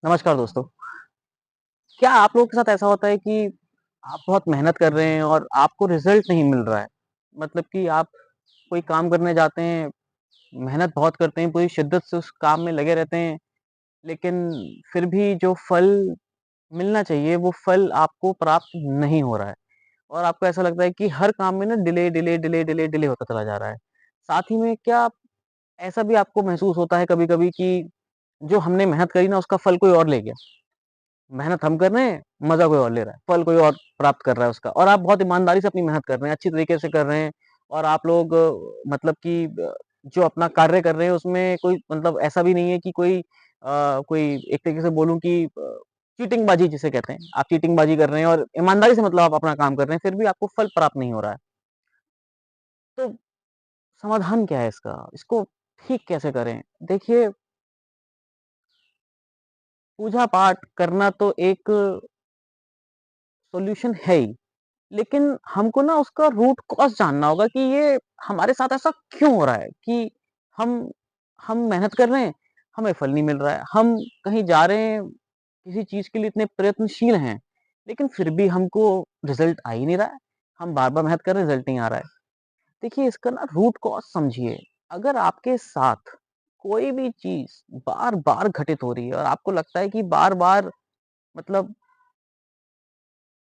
नमस्कार दोस्तों। क्या आप लोगों के साथ ऐसा होता है कि आप बहुत मेहनत कर रहे हैं और आपको रिज़ल्ट नहीं मिल रहा है? मतलब कि आप कोई काम करने जाते हैं, मेहनत बहुत करते हैं, पूरी शिद्दत से उस काम में लगे रहते हैं, लेकिन फिर भी जो फल मिलना चाहिए, वो फल आपको प्राप्त नहीं हो रहा है और आपको ऐसा लगता है कि हर काम में ना डिले होता चला जा रहा है। साथ ही में क्या ऐसा भी आपको महसूस होता है कभी-कभी कि जो हमने मेहनत करी ना, उसका फल कोई और ले गया? मेहनत हम कर रहे हैं, मज़ा कोई और ले रहा है, फल कोई और प्राप्त कर रहा है उसका और आप बहुत ईमानदारी से अपनी मेहनत कर रहे हैं, अच्छी तरीके से कर रहे हैं और आप लोग मतलब कि जो अपना कार्य कर रहे हैं उसमें कोई मतलब ऐसा भी नहीं है कि कोई एक तरीके से बोलूँ कि चीटिंगबाज़ी जिसे कहते हैं, आप चीटिंगबाज़ी कर रहे हैं और ईमानदारी से मतलब आप अपना काम कर रहे हैं, फिर भी आपको फल प्राप्त नहीं हो रहा है। तो समाधान क्या है इसका? इसको ठीक कैसे करें? देखिए, पूजा-पाठ करना तो एक सॉल्यूशन है ही। लेकिन हमको ना उसका रूट कॉज़ जानना होगा कि ये हमारे साथ ऐसा क्यों हो रहा है कि हम हम मेहनत कर रहे हैं, हमें फल नहीं मिल रहा है। हम कहीं जा रहे हैं, किसी चीज़ के लिए इतने प्रयत्नशील हैं, लेकिन फिर भी हमको रिज़ल्ट आ ही नहीं रहा है। हम बार-बार मेहनत कर रहे हैं, रिज़ल्ट नहीं आ रहा है। देखिए इसका ना रूट कॉज़ समझिए। अगर आपके साथ कोई भी चीज़ बार-बार घटित हो रही है और आपको लगता है कि बार-बार मतलब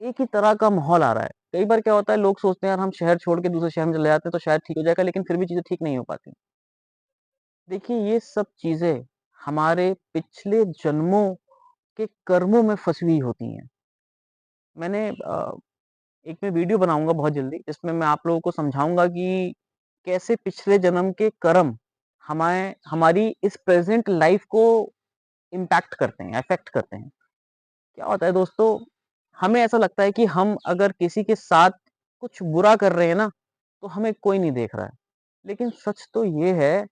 एक ही तरह का माहौल आ रहा है। कई बार क्या होता है लोग सोचते हैं यार हम शहर छोड़ के दूसरे शहर में चले जाते हैं तो शायद ठीक हो जाएगा लेकिन फिर भी चीज़ें ठीक नहीं हो पाती। देखिए ये सब चीज़ें हमारे पिछले जन्मों के कर्मों में फँसी हुई होती हैं। मैंने एक मैं वीडियो बनाऊँगा बहुत जल्दी जिसमें मैं आप लोगों को समझाऊँगा कि कैसे पिछले जन्म के कर्म हमारी इस प्रेज़ेंट लाइफ़ को इम्पैक्ट करते हैं, अफ़ेक्ट करते हैं। क्या होता है दोस्तों, हमें ऐसा लगता है कि हम अगर किसी के साथ कुछ बुरा कर रहे हैं ना, तो हमें कोई नहीं देख रहा है। लेकिन सच तो ये है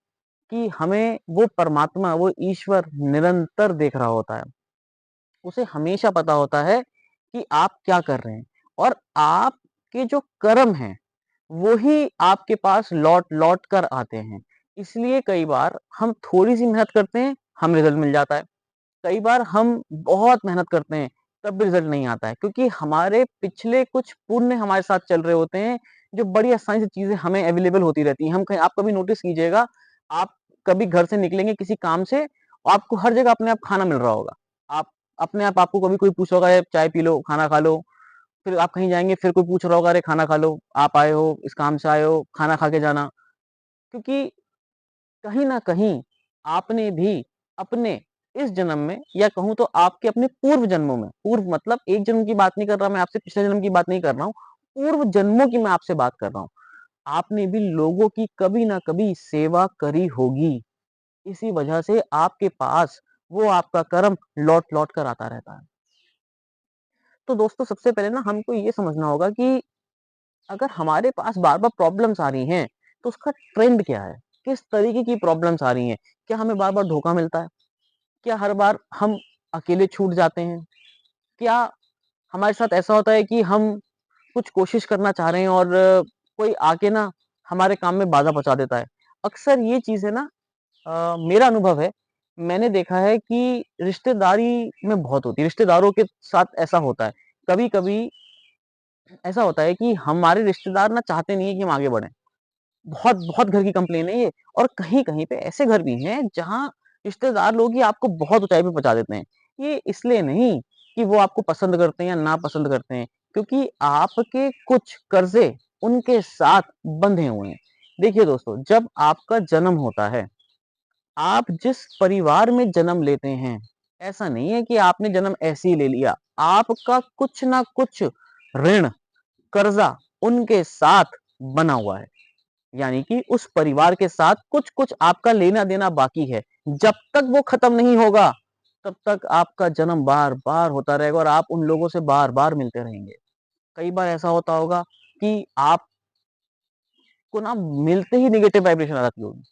कि हमें वो परमात्मा, वो ईश्वर निरंतर देख रहा होता है। उसे हमेशा पता होता है कि आप क्या कर रहे हैं और आपके जो कर्म हैं, वो ही आपके पास लौट-लौट कर आते हैं। इसलिए कई बार हम थोड़ी-सी मेहनत करते हैं, हमें रिज़ल्ट मिल जाता है। कई बार हम बहुत मेहनत करते हैं, तब भी रिज़ल्ट नहीं आता है क्योंकि हमारे पिछले कुछ पुण्य हमारे साथ चल रहे होते हैं, जो बड़ी आसानी से चीज़ें हमें अवेलेबल होती रहती हैं। हम कहीं आप कभी नोटिस कीजिएगा, आप कभी घर से निकलेंगे किसी काम से, आपको हर जगह अपने आप खाना मिल रहा होगा। आप अपने आप आपको कभी कोई पूछ रहा होगा, "ये चाय पी लो, खाना खा लो।" फिर आप कहीं जाएँगे, फिर कोई पूछ रहा होगा, "अरे! खाना खा लो, आप आए हो, इस काम से आए हो, खाना खा के जाना।" क्योंकि कहीं न कहीं आपने भी अपने इस जन्म में या कहूँ तो आपके अपने पूर्व जन्मों में, पूर्व मतलब एक जन्म की बात नहीं कर रहा मैं आपसे, पिछले जन्म की बात नहीं कर रहा हूँ, पूर्व जन्मों की मैं आपसे बात कर रहा हूँ। आपने भी लोगों की कभी न कभी सेवा करी होगी, इसी वजह से आपके पास वो आपका कर्म लौट-लौट कर आता रहता है। तो दोस्तों सबसे पहले ना हमको ये समझना होगा कि अगर हमारे पास बार-बार प्रॉब्लम्स आ रही हैं, तो उसका ट्रेंड क्या है? किस तरीके की प्रॉब्लम्स आ रही हैं? क्या हमें बार-बार धोखा मिलता है? क्या हर बार हम अकेले छूट जाते हैं? क्या हमारे साथ ऐसा होता है कि हम कुछ कोशिश करना चाह रहे हैं और कोई आके ना हमारे काम में बाधा पहुँचा देता है? अक्सर ये चीज़ें ना मेरा अनुभव है, मैंने देखा है कि रिश्तेदारी में बहुत होती है, रिश्तेदारों के साथ ऐसा होता है। कभी-कभी ऐसा होता है कि हमारे रिश्तेदार ना चाहते नहीं है कि हम आगे बढ़ें। बहुत बहुत घर की कंप्लेन है ये और कहीं-कहीं पे ऐसे घर भी हैं जहाँ रिश्तेदार लोग ही आपको बहुत ऊँचाई पे पहुँचा देते हैं। ये इसलिए नहीं कि वो आपको पसंद करते हैं या नापसंद करते हैं, क्योंकि आपके कुछ कर्ज़े उनके साथ बंधे हुए हैं। देखिए दोस्तों, जब आपका जन्म होता है, आप जिस परिवार में जन्म लेते हैं, ऐसा नहीं है कि आपने जन्म ऐसे ही ले लिया। आपका कुछ ना कुछ ऋण, कर्ज़ा उनके साथ बना हुआ है। यानी कि उस परिवार के साथ कुछ-कुछ आपका लेना-देना बाकी है। जब तक वो खत्म नहीं होगा, तब तक आपका जन्म बार-बार होता रहेगा और आप उन लोगों से बार-बार मिलते रहेंगे। कई बार ऐसा होता होगा कि आपको ना मिलते ही नेगेटिव वाइब्रेशन आ जाती होगी।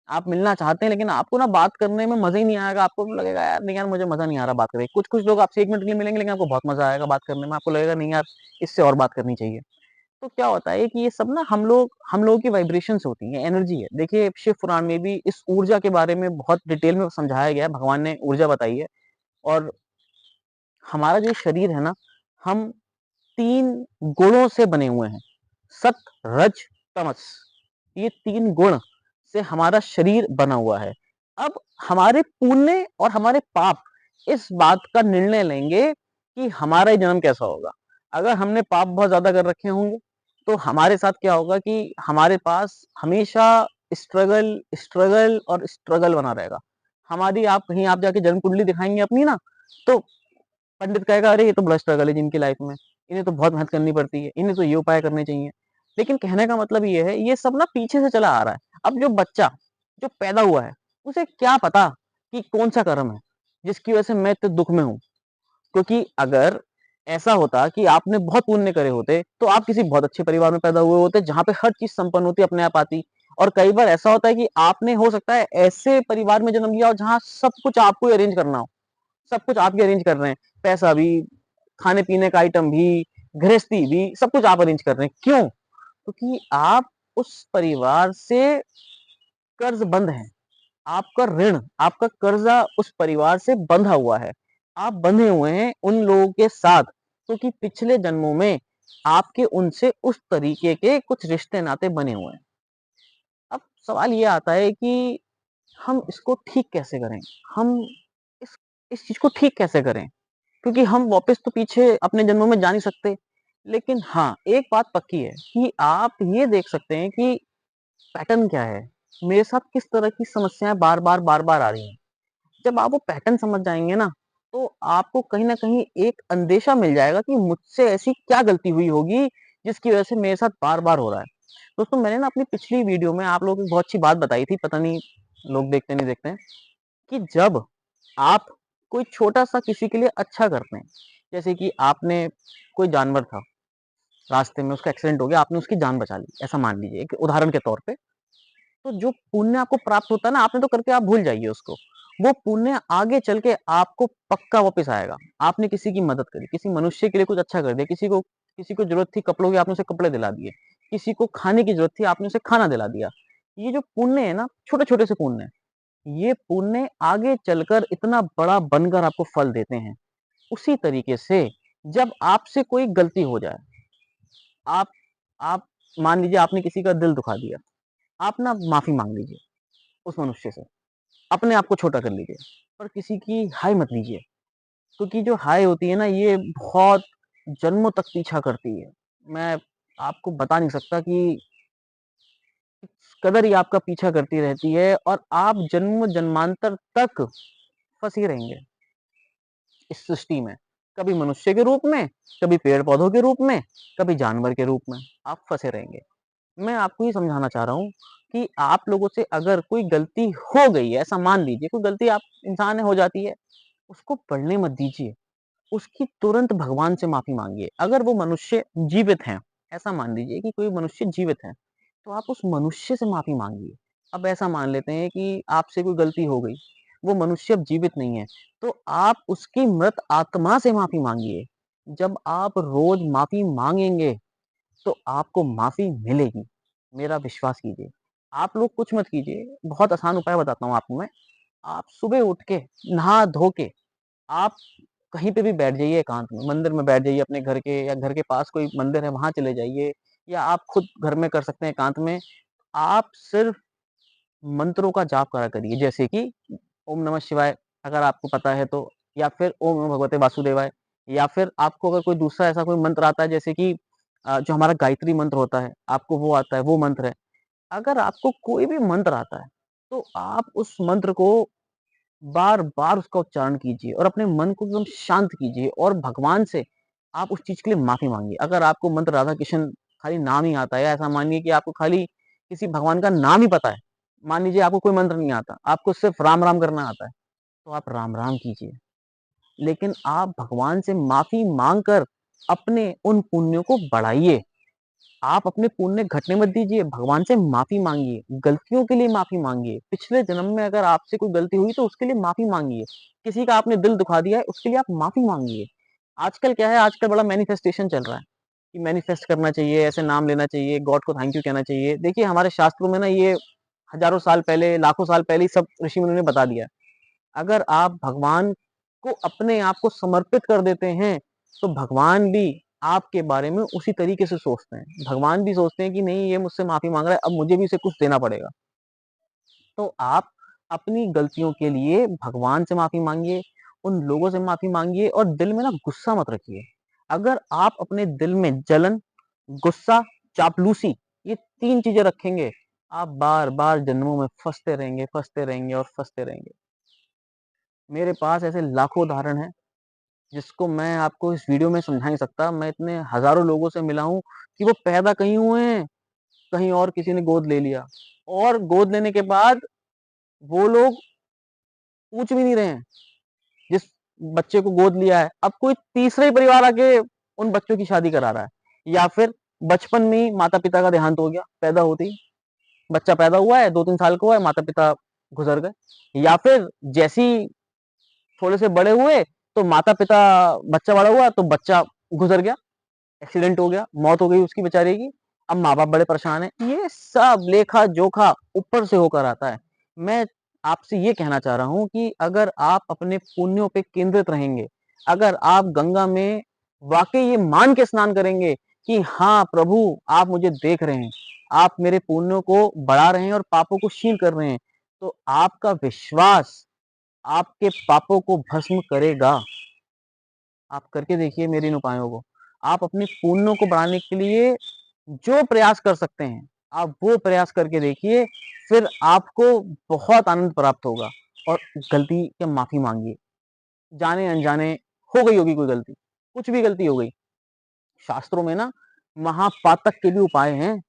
आप मिलना चाहते हैं लेकिन आपको ना बात करने में मज़ा ही नहीं आएगा, आपको लगेगा यार नहीं यार मुझे मज़ा नहीं आ रहा बात करके। कुछ-कुछ लोग आपसे 1 मिनट के लिए मिलेंगे लेकिन आपको बहुत मज़ा आएगा बात करने में, आपको लगेगा नहीं यार इससे और बात करनी चाहिए। तो क्या होता है कि ये सब ना हम लोगों की वाइब्रेशंस होती हैं, एनर्जी है। देखिए शिव पुराण में भी इस ऊर्जा के बारे में बहुत डिटेल में समझाया गया है, भगवान ने ऊर्जा बताई है। और हमारा जो शरीर है ना, हम 3 गुणों से बने हुए हैं। सत, रज, तमस। ये 3 गुण से हमारा शरीर बना हुआ है। अब हमारे पुण्य और हमारे पाप इस बात का निर्णय लेंगे कि हमारा ये जन्म कैसा होगा। अगर हमने पाप बहुत ज़्यादा कर रखे होंगे, तो हमारे साथ क्या होगा कि हमारे पास हमेशा स्ट्रगल, स्ट्रगल और स्ट्रगल बना रहेगा। हमारी आप जाके जन्म कुंडली दिखाएँगे अपनी ना, तो पंडित कहेगा अरे ये तो बड़ा स्ट्रगल है जिनकी लाइफ में, इन्हें तो बहुत मेहनत करनी पड़ती है, इन्हें तो ये उपाय करने चाहिए। लेकिन कहने का मतलब ये है, ये सब ना पीछे से चला आ रहा है। अब जो बच्चा जो पैदा हुआ है, उसे क्या पता कि कौन-सा कर्म है, जिसकी वजह से मैं इतने दुःख में हूँ। क्योंकि अगर ऐसा होता कि आपने बहुत पुण्य करे होते, तो आप किसी बहुत अच्छे परिवार में पैदा हुए होते, जहाँ पे हर चीज़ संपन्न होती, अपने आप आती। और कई बार ऐसा होता है कि आपने हो सकता है ऐसे परिवार में जन्म लिया हो, जहाँ सब कुछ आपको ही अरेंज करना हो। सब कुछ आप ही अरेंज कर रहे हैं। पैसा भी, खाने-पीने का आइटम भी, गृहस्थी भी, सब कुछ आप अरेंज कर रहे हैं। क्यों? क्योंकि आप उस परिवार से कर्ज़बंद हैं। आपका ऋण, आपका कर्ज़ा उस परिवार से बंधा हुआ है। आप बंधे हुए हैं उन लोगों के साथ, क्योंकि पिछले जन्मों में आपके उनसे उस तरीके के कुछ रिश्ते-नाते बने हुए हैं। अब सवाल ये आता है कि हम इसको ठीक कैसे करें? हम इस इस चीज़ को ठीक कैसे करें? क्योंकि हम वापस तो पीछे अपने जन्मों में जा नहीं सकते। लेकिन हाँ, एक बात पक्की है कि आप ये देख सकते हैं कि पैटर्न क्या है? मेरे साथ किस तरह की समस्याएँ बार-बार, बार-बार आ रही हैं। जब आप वो पैटर्न समझ जाएँगे ना, तो आपको कहीं न कहीं एक अंदेशा मिल जाएगा कि मुझसे ऐसी क्या गलती हुई होगी, जिसकी वज़ह से मेरे साथ बार-बार हो रहा है। दोस्तों, मैंने ना अपनी पिछली वीडियो में आप लोगों को एक बहुत अच्छी बात बताई थी, पता नहीं लोग देखते नहीं देखते हैं, कि जब आप कोई छोटा-सा किसी के लिए अच्छा करते हैं, जैसे कि आपने कोई जानवर था, रास्ते में उसका एक्सीडेंट हो गया, आपने उसकी जान बचा ली, ऐसा मान लीजिए एक उदाहरण के तौर पे। तो जो पुण्य आपको प्राप्त होता है ना, आपने तो करके आप भूल जाइए उसको। वो पुण्य आगे चल के आपको पक्का वापस आएगा। आपने किसी की मदद करी, किसी मनुष्य के लिए कुछ अच्छा कर दिया, किसी को ज़रूरत थी कपड़ों की, आपने उसे कपड़े दिला दिए। किसी को खाने की ज़रूरत थी, आपने उसे खाना दिला दिया। ये जो पुण्य है ना, छोटे-छोटे से पुण्य हैं, ये पुण्य आगे चलकर इतना बड़ा बनकर आपको फल देते हैं। उसी तरीके से जब आपसे कोई गलती हो जाए, आप आप मान लीजिए आपने किसी का दिल दुखा दिया, आप ना माफ़ी माँग लीजिए उस मनुष्य से, अपने आप को छोटा कर लीजिए, पर किसी की हाय मत लीजिए, क्योंकि जो हाय होती है ना, ये बहुत जन्मों तक पीछा करती है। मैं आपको बता नहीं सकता कि इस कदर ये आपका पीछा करती रहती है और आप जन्म-जन्मांतर तक फँसे रहेंगे इस सृष्टि में। कभी मनुष्य के रूप में, कभी पेड़-पौधों के रूप में, कभी जानवर के रूप में, आप फँसे रहेंगे। मैं आपको ये समझाना चाह रहा हूँ कि आप लोगों से अगर कोई गलती हो गई है, ऐसा मान लीजिए कोई गलती आप इंसान है हो जाती है, उसको बढ़ने मत दीजिए। उसकी तुरंत भगवान से माफ़ी माँगिए। अगर वो मनुष्य जीवित हैं, ऐसा मान लीजिए कि कोई मनुष्य जीवित है, तो आप उस मनुष्य से माफ़ी माँगिए। अब ऐसा मान लेते हैं कि आपसे कोई गलती हो गई, वो मनुष्य अब जीवित नहीं है, तो आप उसकी मृत आत्मा से माफ़ी माँगिए। जब आप रोज़ माफ़ी माँगेंगे, तो आपको माफ़ी मिलेगी, मेरा विश्वास कीजिए। आप लोग कुछ मत कीजिए, बहुत आसान उपाय बताता हूँ आपको मैं। आप सुबह उठ के, नहा धो के, आप कहीं पे भी बैठ जाइए एकांत में, मंदिर में बैठ जाइए अपने घर के, या घर के पास कोई मंदिर है वहाँ चले जाइए, या आप खुद घर में कर सकते हैं एकांत में। आप सिर्फ़ मंत्रों का जाप करा करिए, जैसे कि ओम नमः शिवाय अगर आपको पता है तो, या फिर ओम नमो भगवते वासुदेवाय, या फिर आपको अगर कोई दूसरा ऐसा कोई मंत्र आता है, जैसे कि जो हमारा गायत्री मंत्र होता है, आपको वो आता है, वो मंत्र है। अगर आपको कोई भी मंत्र आता है, तो आप उस मंत्र को बार-बार उसका उच्चारण कीजिए और अपने मन को एकदम शांत कीजिए और भगवान से आप उस चीज़ के लिए माफ़ी माँगिए। अगर आपको मंत्र राधा कृष्ण खाली नाम ही आता है, या ऐसा मानिए कि आपको खाली किसी भगवान का नाम ही पता है, मान लीजिए आपको कोई मंत्र नहीं आता, आपको सिर्फ़ राम-राम करना आता है, तो आप राम-राम कीजिए। लेकिन आप भगवान से माफ़ी माँग कर अपने उन पुण्यों को बढ़ाइए। आप अपने पुण्य घटने मत दीजिए, भगवान से माफ़ी माँगिए, गलतियों के लिए माफ़ी माँगिए। पिछले जन्म में अगर आपसे कोई गलती हुई तो उसके लिए माफ़ी माँगिए। किसी का आपने दिल दुखा दिया है, उसके लिए आप माफ़ी माँगिए। आजकल क्या है, आजकल बड़ा मैनिफेस्टेशन चल रहा है कि मैनिफेस्ट करना चाहिए, ऐसे नाम लेना चाहिए, गॉड को थैंक यू कहना चाहिए। देखिए हमारे शास्त्रों में ना ये हज़ारों साल पहले, लाखों साल पहले ही सब ऋषि मुनियों ने बता दिया है। अगर आप भगवान को अपने आप को समर्पित कर देते हैं, तो भगवान भी आपके बारे में उसी तरीके से सोचते हैं। भगवान भी सोचते हैं कि नहीं, ये मुझसे माफ़ी माँग रहा है, अब मुझे भी इसे कुछ देना पड़ेगा। तो आप अपनी गलतियों के लिए भगवान से माफ़ी माँगिए, उन लोगों से माफ़ी माँगिए और दिल में ना गुस्सा मत रखिए। अगर आप अपने दिल में जलन, गुस्सा, चापलूसी ये 3 चीज़ें रखेंगे, आप बार-बार जन्मों में फँसते रहेंगे, फँसते रहेंगे और फँसते रहेंगे। मेरे पास ऐसे लाखों उदाहरण हैं, जिसको मैं आपको इस वीडियो में समझा नहीं सकता। मैं इतने हज़ारों लोगों से मिला हूँ कि वो पैदा कहीं हुए हैं, कहीं और किसी ने गोद ले लिया और गोद लेने के बाद वो लोग पूछ भी नहीं रहे हैं, जिस बच्चे को गोद लिया है, अब कोई तीसरा ही परिवार आके उन बच्चों की शादी करा रहा है। या फिर बचपन में ही माता-पिता का देहांत हो गया, पैदा होते ही। बच्चा पैदा हुआ है, 2-3 साल का हुआ है, माता-पिता गुज़र गए। या फिर जैसे ही थोड़े से बड़े हुए, तो माता-पिता बच्चा बड़ा हुआ, तो बच्चा गुज़र गया, एक्सीडेंट हो गया, मौत हो गई उसकी बेचारे की। अब माँ-बाप बड़े परेशान हैं। ये सब लेखा-जोखा ऊपर से होकर आता है। मैं आपसे ये कहना चाह रहा हूँ कि अगर आप अपने पुण्यों पे केंद्रित रहेंगे, अगर आप गंगा में वाक़ई ये मान के स्नान करेंगे कि हाँ, प्रभु आप मुझे देख रहे हैं, आप मेरे पुण्यों को बढ़ा रहे हैं और पापों को क्षीण कर रहे हैं, तो आपका विश्वास आपके पापों को भस्म करेगा। आप करके देखिए मेरे इन उपायों को। आप अपने पुण्यों को बढ़ाने के लिए जो प्रयास कर सकते हैं, आप वो प्रयास करके देखिए, फिर आपको बहुत आनंद प्राप्त होगा। और गलती की माफ़ी माँगिए। जाने-अनजाने हो गई होगी कोई गलती, कुछ भी गलती हो गई। शास्त्रों में ना महापातक के भी उपाय हैं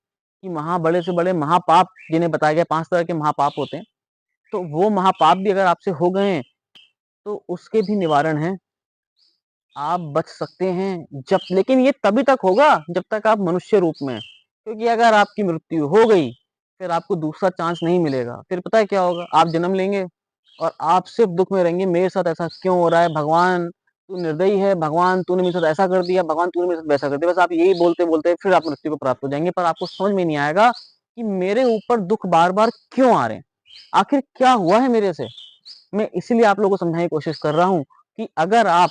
कि बड़े से बड़े महापाप जिन्हें बताया गया 5 तरह के महापाप होते हैं, तो वो महापाप भी अगर आपसे हो गए हैं, तो उसके भी निवारण हैं। आप बच सकते हैं जब, लेकिन ये तभी तक होगा जब तक आप मनुष्य रूप में हैं। क्योंकि अगर आपकी मृत्यु हो गई, फिर आपको दूसरा चांस नहीं मिलेगा। फिर पता है क्या होगा? आप जन्म लेंगे और आप सिर्फ़ दुःख में रहेंगे, मेरे साथ ऐसा क्यों हो रहा है? भगवान तू निर्दयी है, भगवान तूने मेरे साथ ऐसा कर दिया, भगवान तूने मेरे साथ वैसा कर दिया। बस आप यही बोलते-बोलते फिर आप मृत्यु को प्राप्त हो जाएँगे, पर आपको समझ में नहीं आएगा कि मेरे ऊपर दुःख बार-बार क्यों आ रहे हैं? आखिर क्या हुआ है मेरे से? मैं इसीलिए आप लोगों को समझाने की कोशिश कर रहा हूँ कि अगर आप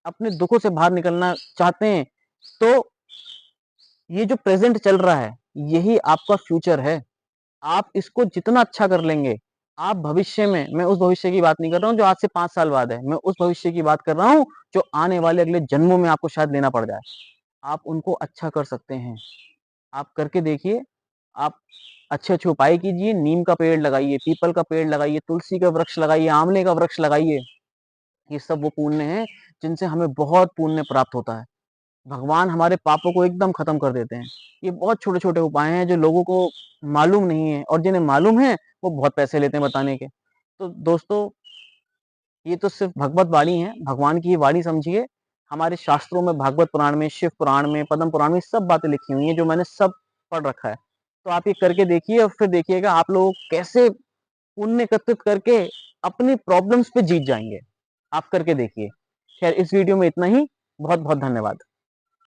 अपने दुखों से बाहर निकलना चाहते हैं, तो ये जो प्रेज़ेंट चल रहा है, यही आपका फ्यूचर है। आप इसको जितना अच्छा कर लेंगे, आप भविष्य में, मैं उस भविष्य की बात नहीं कर रहा हूँ जो आज से 5 साल बाद है, मैं उस भविष्य की बात कर रहा हूँ जो आने वाले अगले जन्मों में आपको शायद लेना पड़ जाए। आप उनको अच्छा कर सकते हैं। आप करके देखिए, आप अच्छे-अच्छे उपाय कीजिए, नीम का पेड़ लगाइए, पीपल का पेड़ लगाइए, तुलसी का वृक्ष लगाइए, आँवले का वृक्ष लगाइए। ये सब वो पुण्य हैं, जिनसे हमें बहुत पुण्य प्राप्त होता है। भगवान हमारे पापों को एकदम खत्म कर देते हैं। ये बहुत छोटे-छोटे उपाय हैं जो लोगों को मालूम नहीं है और जिन्हें मालूम है, वो बहुत पैसे लेते हैं बताने के। तो दोस्तों, ये तो सिर्फ़ भगवत वाणी है, भगवान की ये वाणी समझिए। हमारे शास्त्रों में, भागवत पुराण में, शिव पुराण में, पद्म पुराण में सब बातें लिखी हुई हैं जो मैंने सब पढ़ रखा है। तो आप ये करके देखिए और फिर देखिएगा आप लोग कैसे पुण्य एकत्रित करके अपनी प्रॉब्लम्स पे जीत जाएँगे। आप करके देखिए। ख़ैर इस वीडियो में इतना ही। बहुत-बहुत धन्यवाद।